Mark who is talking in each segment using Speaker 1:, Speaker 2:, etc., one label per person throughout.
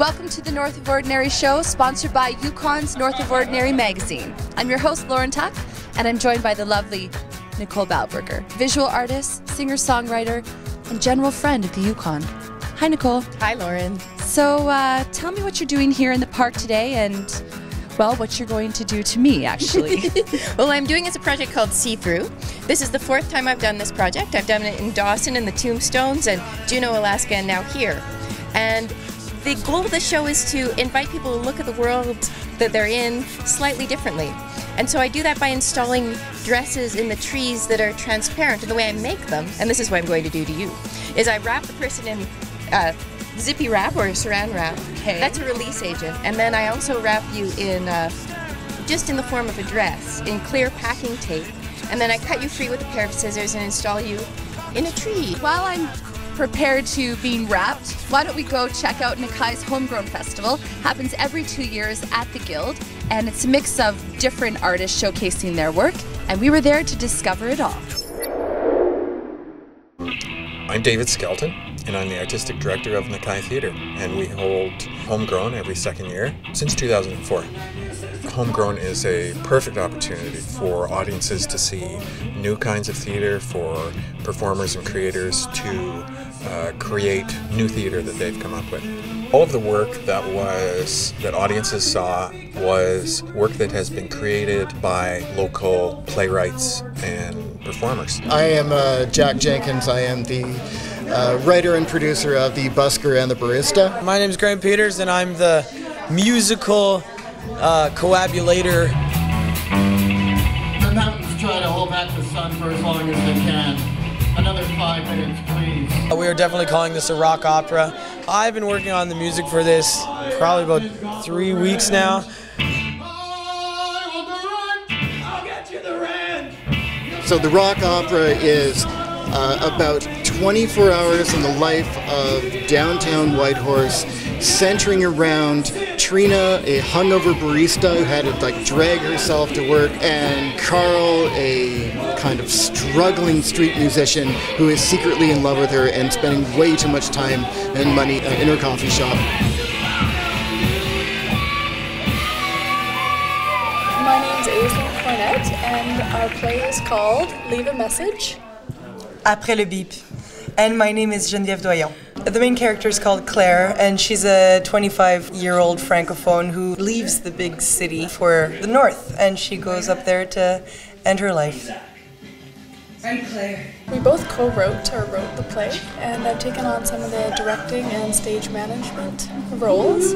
Speaker 1: Welcome to the North of Ordinary show, sponsored by Yukon's North of Ordinary magazine. I'm your host, Lauren Tuck, and I'm joined by the lovely Nicole Balberger, visual artist, singer-songwriter, and general friend of the Yukon. Hi, Nicole.
Speaker 2: Hi, Lauren.
Speaker 1: So tell me what you're doing here in the park today and, well, what you're going to do to me, actually.
Speaker 2: Well, I'm doing a project called See Through. This is the 4th time I've done this project. I've done it in Dawson and the Tombstones and Juneau, Alaska, and now here. And the goal of the show is to invite people to look at the world that they're in slightly differently. And so I do that by installing dresses in the trees that are transparent. And the way I make them, and this is what I'm going to do to you, is I wrap the person in zippy wrap or saran wrap.
Speaker 1: Okay.
Speaker 2: That's a release agent. And then I also wrap you in just in the form of a dress in clear packing tape. And then I cut you free with a pair of scissors and install you in a tree.
Speaker 1: While I'm prepared to being wrapped, why don't we go check out Nakai's Homegrown Festival. Happens every 2 years at the Guild, and it's a mix of different artists showcasing their work, and we were there to discover it all.
Speaker 3: I'm David Skelton, and I'm the artistic director of Nakai Theatre, and we hold Homegrown every 2nd year since 2004. Homegrown is a perfect opportunity for audiences to see new kinds of theatre, for performers and creators to create new theatre that they've come up with. All of the work that audiences saw was work that has been created by local playwrights and performers.
Speaker 4: I am Jack Jenkins. I am the writer and producer of The Busker and the Barista.
Speaker 5: My name is Graham Peters, and I'm the musical coabulator.
Speaker 6: The mountains try to hold back the sun for as long as they can. Another 5 minutes, please.
Speaker 5: We are definitely calling this a rock opera. I've been working on the music for this probably about 3 weeks now.
Speaker 4: So the rock opera is about 24 hours in the life of downtown Whitehorse, centering around Trina, a hungover barista who had to drag herself to work, and Carl, a kind of struggling street musician who is secretly in love with her and spending way too much time and money in her coffee shop.
Speaker 7: My name's Arlin and our play is called Leave a Message.
Speaker 8: Après le bip. And my name is Geneviève Doyon. The main character is called Claire, and she's a 25-year-old francophone who leaves the big city for the north, and she goes up there to end her life.
Speaker 7: I'm Claire. We both co-wrote or wrote the play, and I've taken on some of the directing and stage management roles.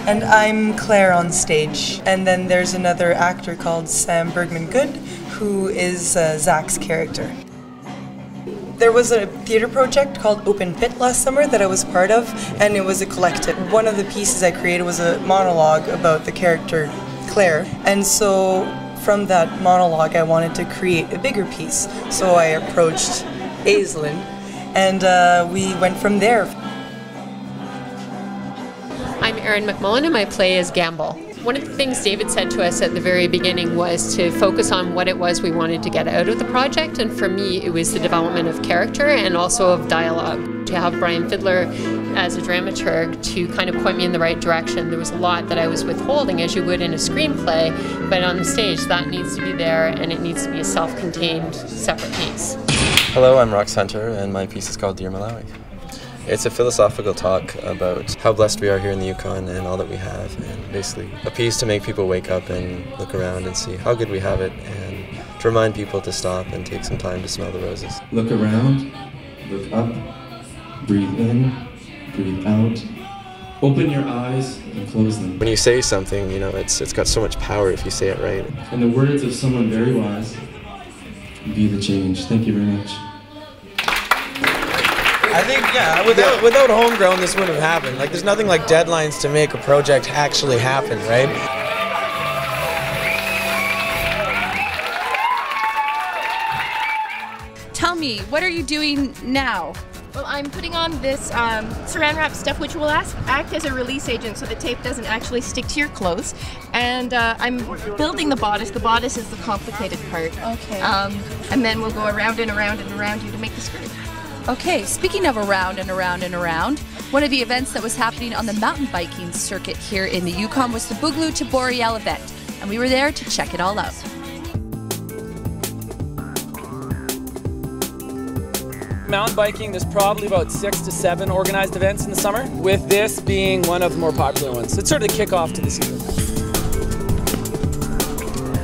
Speaker 8: And I'm Claire on stage, and then there's another actor called Sam Bergman-Good, who is Zach's character. There was a theatre project called Open Pit last summer that I was part of, and it was a collective. One of the pieces I created was a monologue about the character Claire, and so from that monologue I wanted to create a bigger piece. So I approached Aislinn, and we went from there.
Speaker 9: I'm Erin McMullen, and my play is Gamble. One of the things David said to us at the very beginning was to focus on what it was we wanted to get out of the project, and for me it was the development of character and also of dialogue. To have Brian Fiddler as a dramaturg to kind of point me in the right direction. There was a lot that I was withholding, as you would in a screenplay, but on the stage that needs to be there, and it needs to be a self-contained, separate piece.
Speaker 10: Hello, I'm Rox Hunter, and my piece is called Dear Malawi. It's a philosophical talk about how blessed we are here in the Yukon and all that we have, and basically a piece to make people wake up and look around and see how good we have it, and to remind people to stop and take some time to smell the roses.
Speaker 11: Look around, look up, breathe in, breathe out, open your eyes and close them.
Speaker 10: When you say something, you know, it's got so much power if you say it right.
Speaker 11: In the words of someone very wise, be the change. Thank you very much.
Speaker 5: I think, yeah, without Homegrown, this wouldn't have happened. There's nothing like deadlines to make a project actually happen, right?
Speaker 1: Tell me, what are you doing now?
Speaker 2: Well, I'm putting on this saran wrap stuff, which will act as a release agent so the tape doesn't actually stick to your clothes. And I'm building the bodice. The bodice is the complicated part.
Speaker 1: Okay.
Speaker 2: And then we'll go around and around and around you to make the skirt.
Speaker 1: Okay, speaking of around and around and around, one of the events that was happening on the mountain biking circuit here in the Yukon was the Boogaloo to Boreal event, and we were there to check it all out.
Speaker 12: Mountain biking, there's probably about 6 to 7 organized events in the summer, with this being one of the more popular ones. It's sort of the kickoff to the season.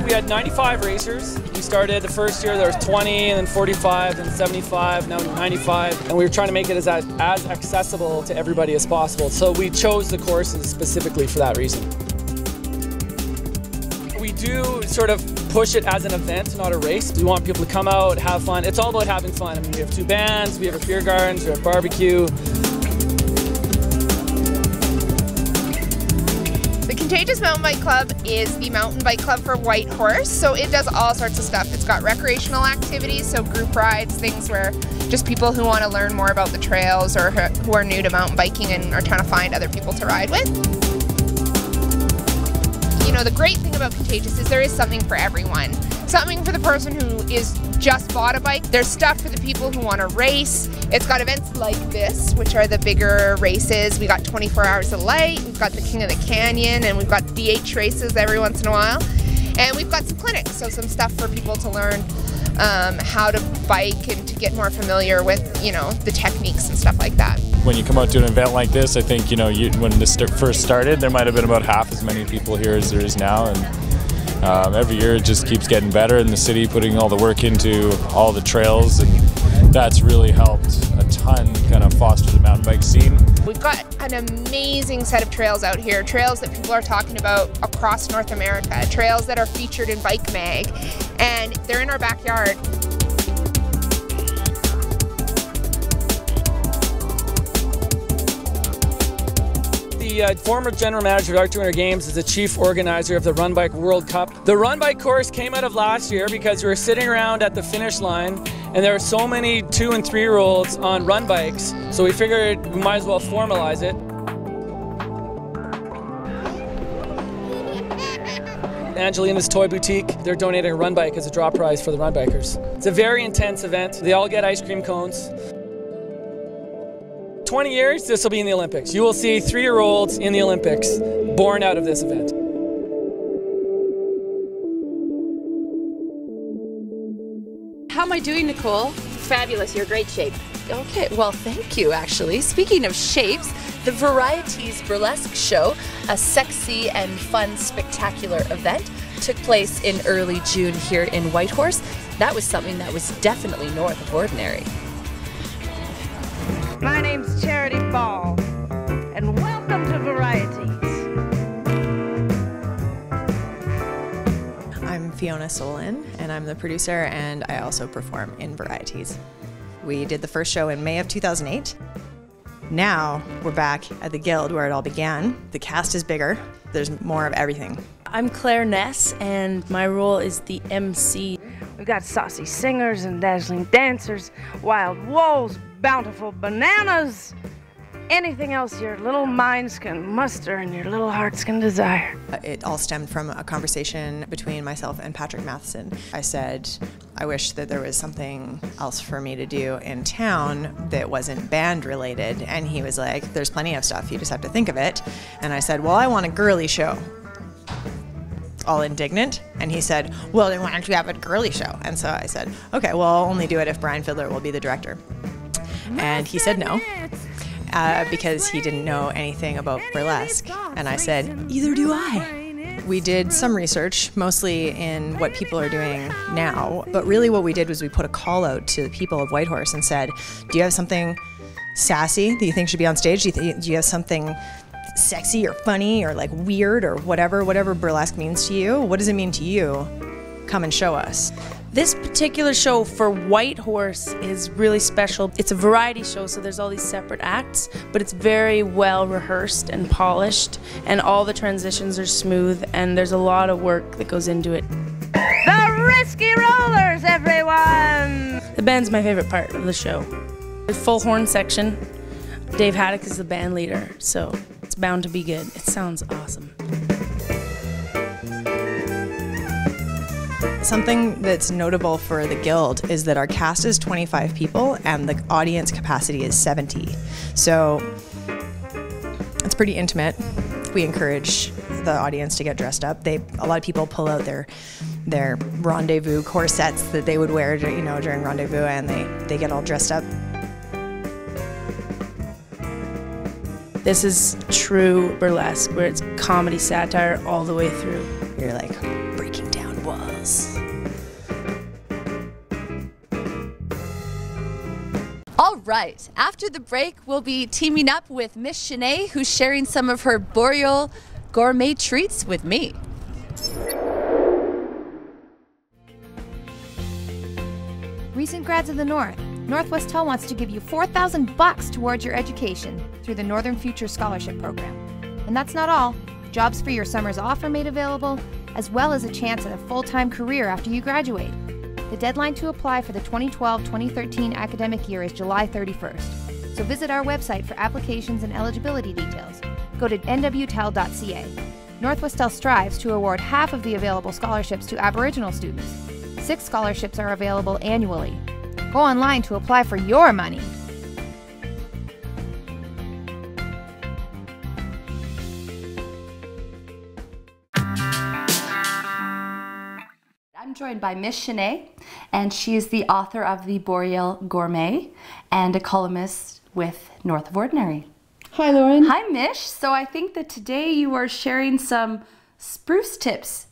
Speaker 12: We had 95 racers. We started the first year, there was 20, and then 45, and 75, now 95, and we were trying to make it as accessible to everybody as possible. So we chose the courses specifically for that reason. We do sort of push it as an event, not a race. We want people to come out, have fun. It's all about having fun. I mean, we have 2 bands, we have a beer garden, we have barbecue.
Speaker 13: The Contagious Mountain Bike Club is the mountain bike club for Whitehorse, so it does all sorts of stuff. It's got recreational activities, so group rides, things where just people who want to learn more about the trails or who are new to mountain biking and are trying to find other people to ride with. You know, the great thing about Contagious is there is something for everyone. Something for the person who is just bought a bike. There's stuff for the people who want to race. It's got events like this, which are the bigger races. We got 24 Hours of Light, we've got the King of the Canyon, and we've got DH races every once in a while. And we've got some clinics, so some stuff for people to learn how to bike and to get more familiar with, you know, the techniques and stuff like that.
Speaker 14: When you come out to an event like this, I think, you know, when this first started, there might have been about half as many people here as there is now, and every year it just keeps getting better in the city, putting all the work into all the trails, and that's really helped a ton kind of foster the mountain bike scene.
Speaker 13: We've got an amazing set of trails out here, trails that people are talking about across North America, trails that are featured in Bike Mag, and they're in our backyard.
Speaker 12: The former general manager of Arctic Winter Games is the chief organizer of the Run Bike World Cup. The Run Bike course came out of last year because we were sitting around at the finish line and there were so many 2- and 3-year-olds on run bikes, so we figured we might as well formalize it. Angelina's Toy Boutique, they're donating a run bike as a draw prize for the run bikers. It's a very intense event. They all get ice cream cones. 20 years, this will be in the Olympics. You will see 3-year-olds in the Olympics born out of this event.
Speaker 1: How am I doing, Nicole?
Speaker 2: Fabulous, you're in great shape.
Speaker 1: Okay, well, thank you, actually. Speaking of shapes, the Varietease Burlesque Show, a sexy and fun, spectacular event, took place in early June here in Whitehorse. That was something that was definitely north of ordinary.
Speaker 15: My name's Charity Ball, and welcome to Varietease.
Speaker 16: I'm Fiona Solin, and I'm the producer, and I also perform in Varietease. We did the first show in May of 2008. Now we're back at the Guild where it all began. The cast is bigger. There's more of everything.
Speaker 17: I'm Claire Ness, and my role is the MC.
Speaker 15: We've got saucy singers and dazzling dancers, wild wolves, bountiful bananas, anything else your little minds can muster and your little hearts can desire.
Speaker 16: It all stemmed from a conversation between myself and Patrick Matheson. I said, I wish that there was something else for me to do in town that wasn't band related, and he was like, there's plenty of stuff, you just have to think of it. And I said, well, I want a girly show. All indignant, and he said, well, then why don't you have a girly show? And so I said, okay, well, I'll only do it if Brian Fiddler will be the director. And he said no, because he didn't know anything about burlesque. And I said, either do I. We did some research, mostly in what people are doing now, but really what we did was we put a call out to the people of Whitehorse and said, do you have something sassy that you think should be on stage? Do you have something sexy or funny or like weird or whatever burlesque means to you? What does it mean to you? Come and show us.
Speaker 17: This particular show for Whitehorse is really special. It's a variety show, so there's all these separate acts, but it's very well rehearsed and polished, and all the transitions are smooth, and there's a lot of work that goes into it.
Speaker 15: The Risky Rollers, everyone!
Speaker 17: The band's my favorite part of the show. The full horn section. Dave Haddock is the band leader, so it's bound to be good. It sounds awesome.
Speaker 16: Something that's notable for the Guild is that our cast is 25 people and the audience capacity is 70. So it's pretty intimate. We encourage the audience to get dressed up. A lot of people pull out their rendezvous corsets that they would wear, during rendezvous, and they get all dressed up.
Speaker 17: This is true burlesque, where it's comedy satire all the way through.
Speaker 16: You're like breaking down walls.
Speaker 1: All right, after the break, we'll be teaming up with Miche, who's sharing some of her Boreal gourmet treats with me.
Speaker 18: Recent grads of the North, Northwestel wants to give you $4,000 towards your education through the Northern Future Scholarship Program. And that's not all. Jobs for your summers off are made available, as well as a chance at a full-time career after you graduate. The deadline to apply for the 2012-2013 academic year is July 31st. So visit our website for applications and eligibility details. Go to nwtel.ca. Northwestel strives to award half of the available scholarships to Aboriginal students. 6 scholarships are available annually. Go online to apply for your money.
Speaker 1: I'm joined by Miche, and she is the author of the Boreal Gourmet and a columnist with North of Ordinary.
Speaker 19: Hi, Lauren.
Speaker 1: Hi, Miche. So I think that today you are sharing some spruce tips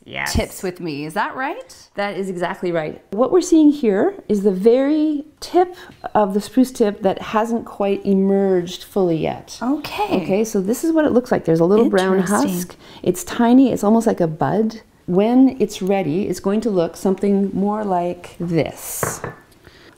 Speaker 1: with me. Is that right?
Speaker 19: That is exactly right. What we're seeing here is the very tip of the spruce tip that hasn't quite emerged fully yet.
Speaker 1: Okay.
Speaker 19: Okay, so this is what it looks like. There's a little brown husk. It's tiny. It's almost like a bud. When it's ready, it's going to look something more like this.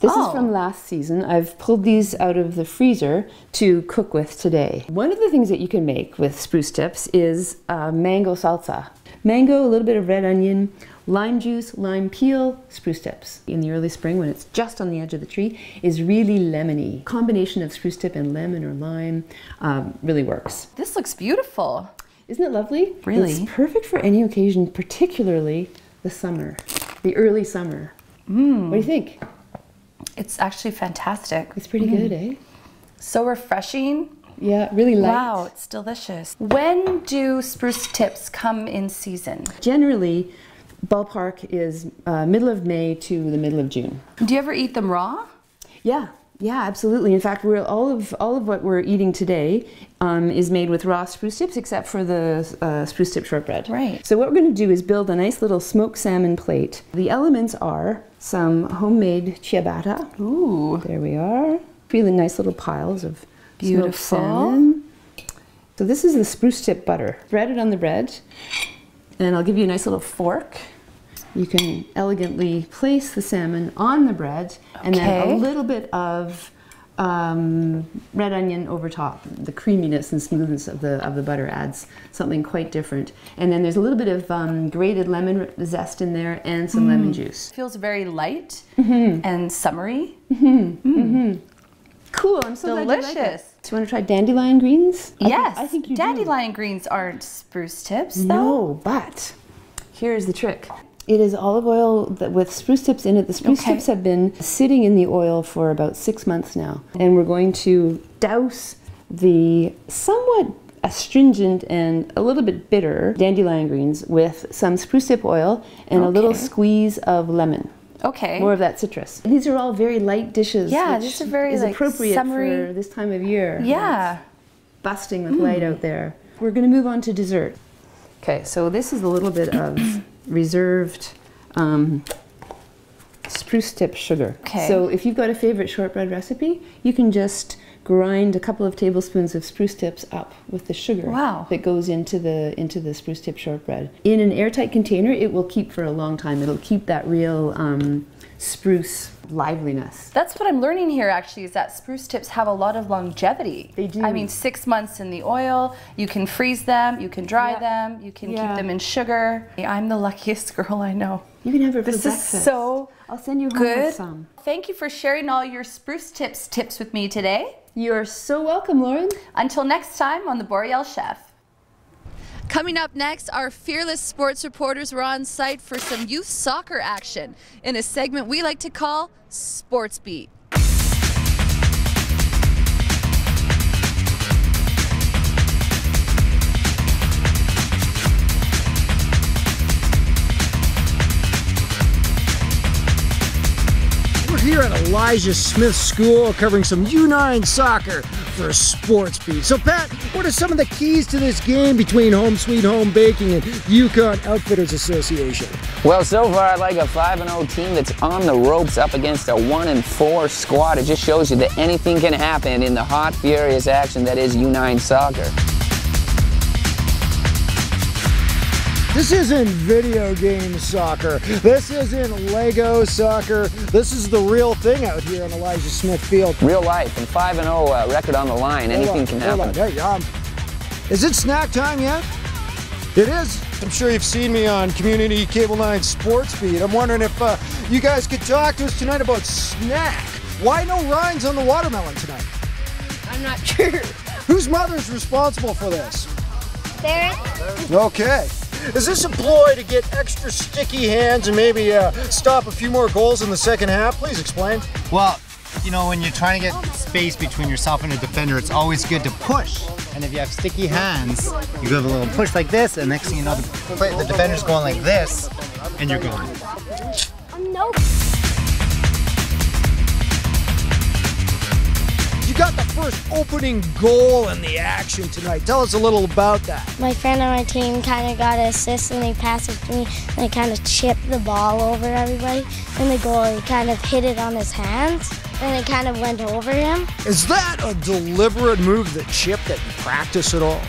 Speaker 19: This is from last season. I've pulled these out of the freezer to cook with today. One of the things that you can make with spruce tips is mango salsa. Mango, a little bit of red onion, lime juice, lime peel, spruce tips. In the early spring, when it's just on the edge of the tree, is really lemony. Combination of spruce tip and lemon or lime really works.
Speaker 1: This looks beautiful.
Speaker 19: Isn't it lovely?
Speaker 1: Really?
Speaker 19: It's perfect for any occasion, particularly the summer, the early summer. What do you think?
Speaker 1: It's actually fantastic.
Speaker 19: It's pretty good, eh?
Speaker 1: So refreshing.
Speaker 19: Yeah, really light.
Speaker 1: Wow, it's delicious. When do spruce tips come in season?
Speaker 19: Generally, ballpark is middle of May to the middle of June.
Speaker 1: Do you ever eat them raw?
Speaker 19: Yeah. Yeah, absolutely. In fact, all of what we're eating today is made with raw spruce tips, except for the spruce tip shortbread.
Speaker 1: Right.
Speaker 19: So what we're going to do is build a nice little smoked salmon plate. The elements are some homemade ciabatta.
Speaker 1: Ooh.
Speaker 19: There we are. Really nice little piles of
Speaker 1: beautiful
Speaker 19: smoked salmon. So this is the spruce tip butter. Spread it on the bread, and I'll give you a nice little fork. You can elegantly place the salmon on the bread, and then a little bit of red onion over top. The creaminess and smoothness of the butter adds something quite different. And then there's a little bit of grated lemon zest in there and some lemon juice.
Speaker 1: Feels very light and summery.
Speaker 19: Cool, I'm so glad you like it.
Speaker 1: Delicious.
Speaker 19: Do you want to try dandelion greens?
Speaker 1: Yes,
Speaker 19: I think you
Speaker 1: dandelion greens aren't spruce tips, though.
Speaker 19: No, but here's the trick. It is olive oil with spruce tips in it. The spruce tips have been sitting in the oil for about 6 months now. And we're going to douse the somewhat astringent and a little bit bitter dandelion greens with some spruce tip oil and a little squeeze of lemon.
Speaker 1: Okay.
Speaker 19: More of that citrus. These are all very light dishes.
Speaker 1: Yeah,
Speaker 19: which
Speaker 1: these are very
Speaker 19: is appropriate
Speaker 1: summery
Speaker 19: for this time of year.
Speaker 1: Yeah.
Speaker 19: It's busting with light out there. We're going to move on to dessert. Okay, so this is a little bit of reserved spruce tip sugar.
Speaker 1: Okay.
Speaker 19: So if you've got a favorite shortbread recipe, you can just grind a couple of tablespoons of spruce tips up with the sugar that goes into the spruce tip shortbread. In an airtight container, it will keep for a long time. It'll keep that real spruce liveliness.
Speaker 1: That's what I'm learning here, actually, is that spruce tips have a lot of longevity.
Speaker 19: They do.
Speaker 1: I mean, 6 months in the oil, you can freeze them, you can dry them, you can keep them in sugar. I'm the luckiest girl I know.
Speaker 19: You can have it for
Speaker 1: breakfast.
Speaker 19: This is
Speaker 1: so
Speaker 19: I'll send you home
Speaker 1: good.
Speaker 19: with some.
Speaker 1: Thank you for sharing all your spruce tips with me today.
Speaker 19: You're so welcome, Lauren.
Speaker 1: Until next time on The Boreal Chef. Coming up next, our fearless sports reporters were on site for some youth soccer action in a segment we like to call Sports Beat.
Speaker 20: We're here at Elijah Smith School covering some U9 soccer for Sports Beat. So Pat, what are some of the keys to this game between Home Sweet Home Baking and Yukon Outfitters Association?
Speaker 21: Well, so far I like a 5-0 team that's on the ropes up against a 1-4 squad. It just shows you that anything can happen in the hot, furious action that is U9 soccer.
Speaker 20: This isn't video game soccer. This isn't Lego soccer. This is the real thing out here on Elijah Smith Field.
Speaker 21: Real life, and 5-0 record on the line. Anything can happen.
Speaker 20: Hey, is it snack time yet? It is. I'm sure you've seen me on Community Cable 9 Sports Beat. I'm wondering if you guys could talk to us tonight about snack. Why no rinds on the watermelon tonight?
Speaker 22: I'm not sure.
Speaker 20: Whose mother's responsible for this?
Speaker 22: Barrett.
Speaker 20: Okay. Is this a ploy to get extra sticky hands and maybe stop a few more goals in the second half? Please explain.
Speaker 23: Well, you know, when you're trying to get space between yourself and a defender, it's always good to push. And if you have sticky hands, you give a little push like this, and next thing you know, the defender's going like this, and you're gone.
Speaker 22: Nope.
Speaker 20: You got the first opening goal in the action tonight. Tell us a little about that.
Speaker 22: My friend on my team kind of got an assist, and he passed it to me, and I kind of chipped the ball over everybody. And the goalie kind of hit it on his hands, and it kind of went over him.
Speaker 20: Is that a deliberate move, the chip, that you practice at all?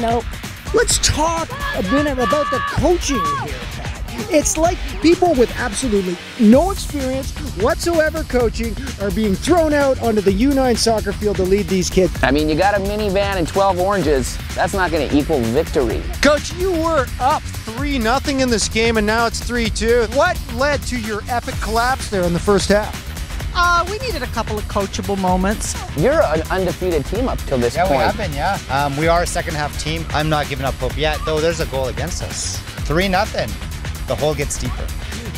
Speaker 22: Nope.
Speaker 20: Let's talk a minute about the coaching here, Pat. It's like people with absolutely no experience whatsoever coaching are being thrown out onto the U9 soccer field to lead these kids.
Speaker 21: I mean, you got a minivan and 12 oranges. That's not going to equal victory.
Speaker 20: Coach, you were up 3-0 in this game, and now it's 3-2. What led to your epic collapse there in the first half?
Speaker 24: We needed a couple of coachable moments.
Speaker 21: You're an undefeated team up till this point.
Speaker 23: Yeah, we have been, yeah. We are a second half team. I'm not giving up hope yet, though there's a goal against us. 3-0. The hole gets deeper.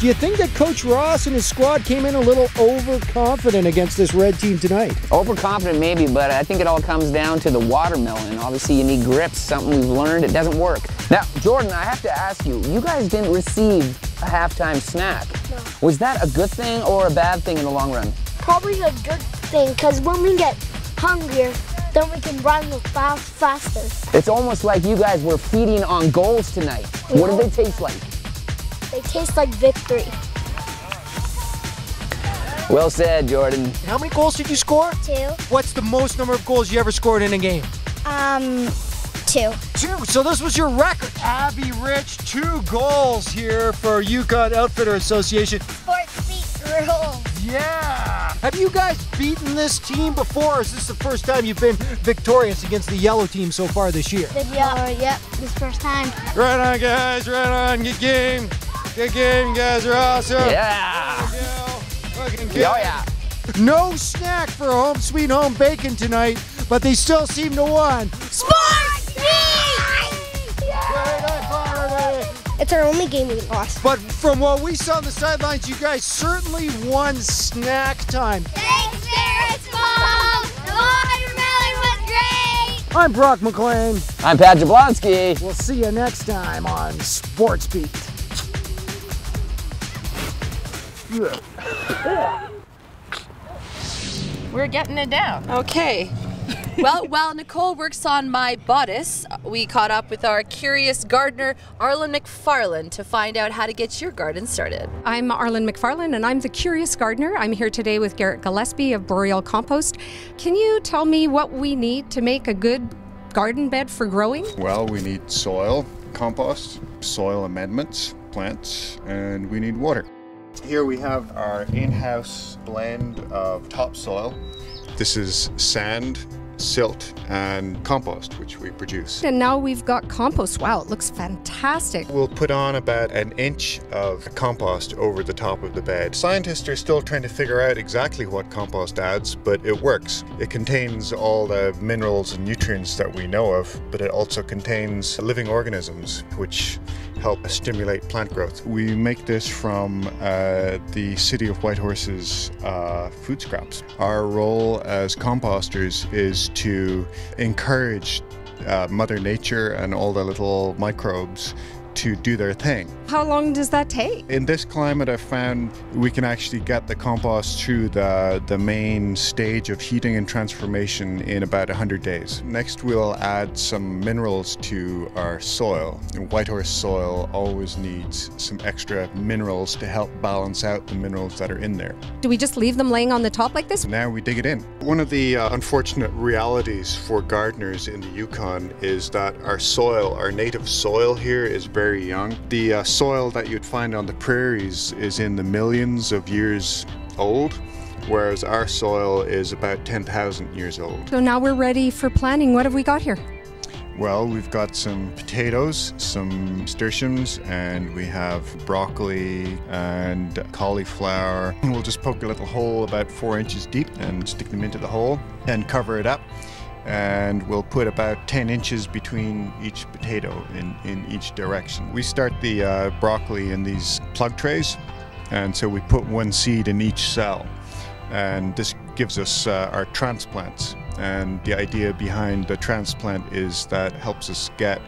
Speaker 20: Do you think that Coach Ross and his squad came in a little overconfident against this red team tonight?
Speaker 21: Overconfident maybe, but I think it all comes down to the watermelon. Obviously you need grips, something we've learned, it doesn't work. Now, Jordan, I have to ask you, you guys didn't receive a halftime snack.
Speaker 22: No.
Speaker 21: Was that a good thing or a bad thing in the long run?
Speaker 22: Probably a good thing, because when we get hungrier, then we can run faster.
Speaker 21: It's almost like you guys were feeding on goals tonight. What did they taste like?
Speaker 22: They taste like victory.
Speaker 21: Well said, Jordan.
Speaker 20: How many goals did you score?
Speaker 22: 2.
Speaker 20: What's the most number of goals you ever scored in a game?
Speaker 22: 2.
Speaker 20: 2. So this was your record. Abby Rich, 2 goals here for Yukon Outfitter Association.
Speaker 22: Sports Beat rules.
Speaker 20: Yeah. Have you guys beaten this team before, or is this the first time you've been victorious against the yellow team so far this year?
Speaker 22: Yep, this first time.
Speaker 20: Right on, guys. Right on. Good game. Good game. You guys are awesome.
Speaker 21: Yeah.
Speaker 20: Fucking
Speaker 21: Oh, yeah.
Speaker 22: No
Speaker 20: snack for Home Sweet Home Bacon tonight, but they still seem to win.
Speaker 22: Sports Beat! It's our only game we lost.
Speaker 20: But from what we saw on the sidelines, you guys certainly won snack time.
Speaker 22: Thanks, Garrett's mom! The watermelon was great!
Speaker 20: I'm Brock McLean.
Speaker 21: I'm Pat Jablonski.
Speaker 20: We'll see you next time on Sports Beat.
Speaker 2: We're getting it down.
Speaker 1: Okay. Well, while Nicole works on my bodice, we caught up with our curious gardener, Arlin McFarlane, to find out how to get your garden started.
Speaker 25: I'm Arlin McFarlane, and I'm the Curious Gardener. I'm here today with Garrett Gillespe of Boreal Compost. Can you tell me what we need to make a good garden bed for growing?
Speaker 26: Well, we need soil, compost, soil amendments, plants, and we need water. Here we have our in-house blend of topsoil. This is sand, silt, and compost, which we produce.
Speaker 25: And now we've got compost. Wow, it looks fantastic.
Speaker 26: We'll put on about an inch of compost over the top of the bed. Scientists are still trying to figure out exactly what compost adds, but it works. It contains all the minerals and nutrients that we know of, but it also contains living organisms, which help stimulate plant growth. We make this from the city of Whitehorse's food scraps. Our role as composters is to encourage Mother Nature and all the little microbes to do their thing.
Speaker 25: How long does that take?
Speaker 26: In this climate, I've found we can actually get the compost through the main stage of heating and transformation in about 100 days. Next, we'll add some minerals to our soil. Whitehorse soil always needs some extra minerals to help balance out the minerals that are in there.
Speaker 25: Do we just leave them laying on the top like this?
Speaker 26: Now we dig it in. One of the unfortunate realities for gardeners in the Yukon is that our soil, our native soil here, is very young. The soil that you'd find on the prairies is in the millions of years old, whereas our soil is about 10,000 years old.
Speaker 25: So now we're ready for planting. What have we got here?
Speaker 26: Well, we've got some potatoes, some nasturtiums, and we have broccoli and cauliflower. We'll just poke a little hole about 4 inches deep and stick them into the hole and cover it up. And we'll put about 10 inches between each potato in each direction. We start the broccoli in these plug trays, and so we put one seed in each cell, and this gives us our transplants. And the idea behind the transplant is that helps us get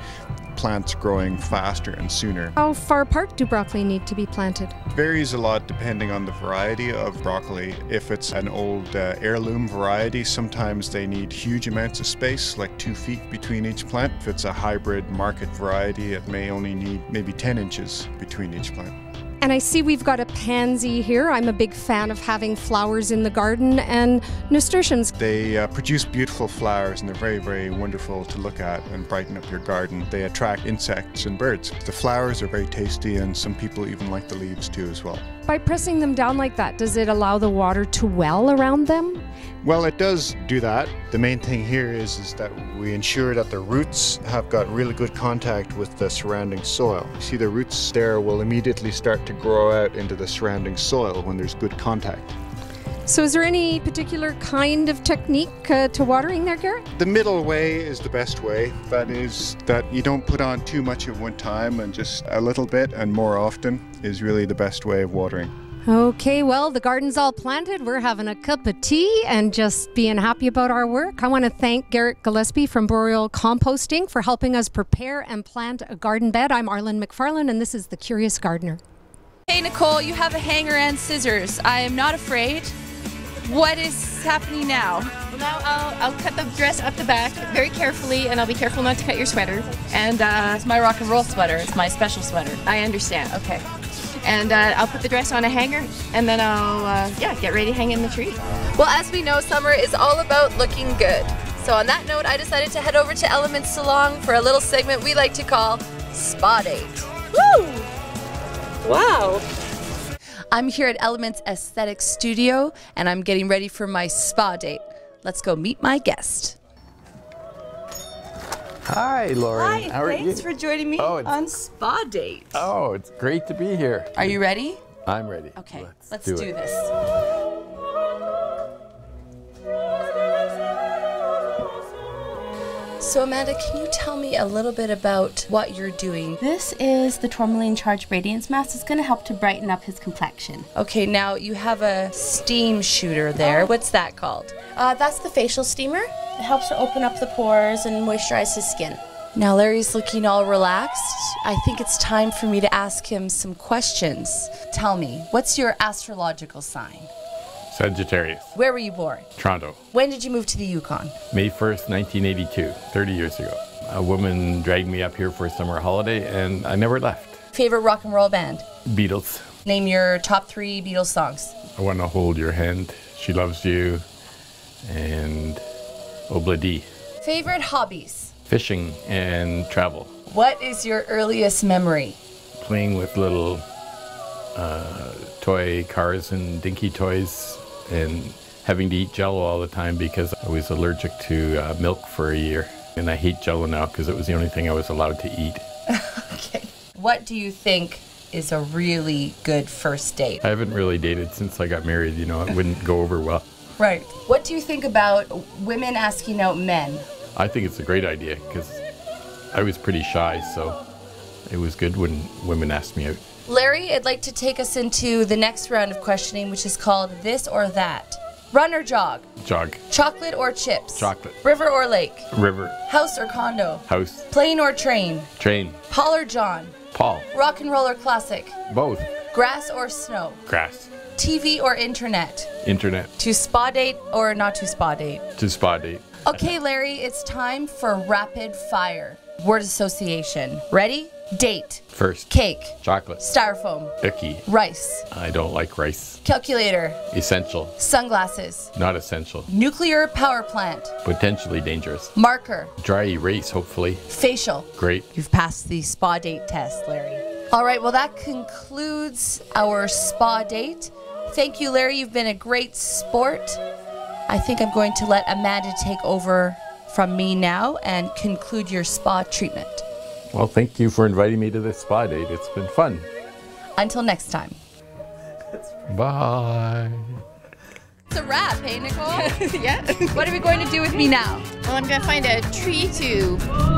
Speaker 26: plants growing faster and sooner.
Speaker 25: How far apart do broccoli need to be planted?
Speaker 26: It varies a lot depending on the variety of broccoli. If it's an old heirloom variety, sometimes they need huge amounts of space, like 2 feet between each plant. If it's a hybrid market variety, it may only need maybe 10 inches between each plant.
Speaker 25: And I see we've got a pansy here. I'm a big fan of having flowers in the garden, and nasturtiums.
Speaker 26: They produce beautiful flowers, and they're very, very wonderful to look at and brighten up your garden. They attract insects and birds. The flowers are very tasty, and some people even like the leaves too as well.
Speaker 25: By pressing them down like that, does it allow the water to well around them?
Speaker 26: Well, it does do that. The main thing here is that we ensure that the roots have got really good contact with the surrounding soil. See, the roots there will immediately start to grow out into the surrounding soil when there's good contact.
Speaker 25: So is there any particular kind of technique to watering there, Garrett?
Speaker 26: The middle way is the best way. That is that you don't put on too much at one time, and just a little bit and more often is really the best way of watering.
Speaker 25: Okay, well, the garden's all planted. We're having a cup of tea and just being happy about our work. I want to thank Garrett Gillespe from Boreal Composting for helping us prepare and plant a garden bed. I'm Arlin McFarlane, and this is The Curious Gardener.
Speaker 1: Hey, Nicole, you have a hanger and scissors. I am not afraid. What is happening now?
Speaker 2: Well, now I'll cut the dress up the back very carefully, and I'll be careful not to cut your sweater. And
Speaker 1: it's my rock and roll sweater. It's my special sweater.
Speaker 2: I understand. Okay. And I'll put the dress on a hanger, and then I'll get ready to hang it in the tree.
Speaker 1: Well, as we know, summer is all about looking good. So on that note, I decided to head over to Elements Salon for a little segment we like to call Spa Date. Woo! Wow. I'm here at Elements Aesthetic Studio, and I'm getting ready for my spa date. Let's go meet my guest.
Speaker 3: Hi, Lauren.
Speaker 1: Hi,
Speaker 3: how are you?
Speaker 1: thanks for joining me on Spa Date.
Speaker 3: Oh, it's great to be here.
Speaker 1: Are you ready?
Speaker 3: I'm ready.
Speaker 1: Okay, let's do this. So Amanda, can you tell me a little bit about what you're doing?
Speaker 4: This is the Tourmaline Charged Radiance Mask. It's going to help to brighten up his complexion.
Speaker 1: Okay, now you have a steam shooter there. What's that called?
Speaker 4: That's the facial steamer. It helps to open up the pores and moisturize his skin.
Speaker 1: Now Larry's looking all relaxed. I think it's time for me to ask him some questions. Tell me, what's your astrological sign?
Speaker 3: Sagittarius.
Speaker 1: Where were you born?
Speaker 3: Toronto.
Speaker 1: When did you move to the Yukon?
Speaker 3: May 1st, 1982, 30 years ago. A woman dragged me up here for a summer holiday, and I never left.
Speaker 1: Favorite rock and roll band?
Speaker 3: Beatles.
Speaker 1: Name your top 3 Beatles songs.
Speaker 3: I Want to Hold Your Hand, She Loves You, and Obla Dee.
Speaker 1: Favorite hobbies?
Speaker 3: Fishing and travel.
Speaker 1: What is your earliest memory?
Speaker 3: Playing with little toy cars and dinky toys and having to eat Jell-O all the time because I was allergic to milk for a year. And I hate Jell-O now because it was the only thing I was allowed to eat.
Speaker 1: Okay. What do you think is a really good first date?
Speaker 3: I haven't really dated since I got married, you know, it wouldn't go over well.
Speaker 1: Right. What do you think about women asking out men?
Speaker 3: I think it's a great idea because I was pretty shy, so it was good when women asked me out.
Speaker 1: Larry, I'd like to take us into the next round of questioning, which is called This or That. Run or jog?
Speaker 3: Jog.
Speaker 1: Chocolate or chips?
Speaker 3: Chocolate.
Speaker 1: River or lake?
Speaker 3: River.
Speaker 1: House or condo?
Speaker 3: House.
Speaker 1: Plane or train?
Speaker 3: Train.
Speaker 1: Paul or John?
Speaker 3: Paul.
Speaker 1: Rock and roll or classic?
Speaker 3: Both.
Speaker 1: Grass or snow?
Speaker 3: Grass.
Speaker 1: TV or internet?
Speaker 3: Internet.
Speaker 1: To spa date or not to spa date?
Speaker 3: To spa date.
Speaker 1: Okay, Larry, it's time for rapid fire. Word association. Ready? Date.
Speaker 3: First.
Speaker 1: Cake.
Speaker 3: Chocolate.
Speaker 1: Styrofoam.
Speaker 3: Icky.
Speaker 1: Rice.
Speaker 3: I don't like rice.
Speaker 1: Calculator.
Speaker 3: Essential.
Speaker 1: Sunglasses.
Speaker 3: Not essential.
Speaker 1: Nuclear power plant.
Speaker 3: Potentially dangerous.
Speaker 1: Marker.
Speaker 3: Dry erase, hopefully.
Speaker 1: Facial.
Speaker 3: Great.
Speaker 1: You've passed the spa date test, Larry. All right, well, that concludes our spa date. Thank you, Larry. You've been a great sport. I think I'm going to let Amanda take over from me now and conclude your spa treatment.
Speaker 3: Well, thank you for inviting me to this spa date. It's been fun.
Speaker 1: Until next time.
Speaker 3: Bye.
Speaker 1: It's a wrap, hey, Nicole?
Speaker 2: Yeah.
Speaker 1: What are we going to do with me now?
Speaker 2: Well, I'm going to find a tree to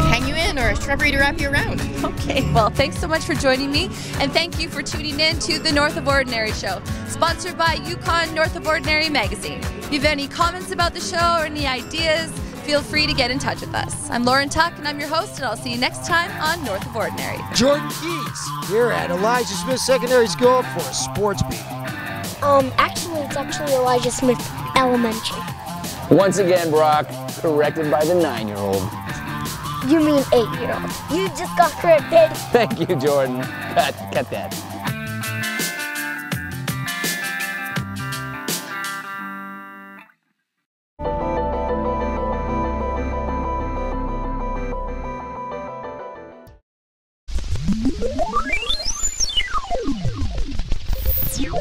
Speaker 2: hang you in or a shrubbery to wrap you around.
Speaker 1: Okay, well, thanks so much for joining me, and thank you for tuning in to the North of Ordinary Show, sponsored by Yukon North of Ordinary magazine. If you have any comments about the show or any ideas, feel free to get in touch with us. I'm Lauren Tuck, and I'm your host, and I'll see you next time on North of Ordinary.
Speaker 20: Jordan Keys here at Elijah Smith Secondary School for a sports beat.
Speaker 22: Actually, it's actually Elijah Smith Elementary.
Speaker 21: Once again, Brock, corrected by the 9-year-old.
Speaker 22: You mean 8-year-old. You just got corrected.
Speaker 21: Thank you, Jordan. Cut that.
Speaker 6: You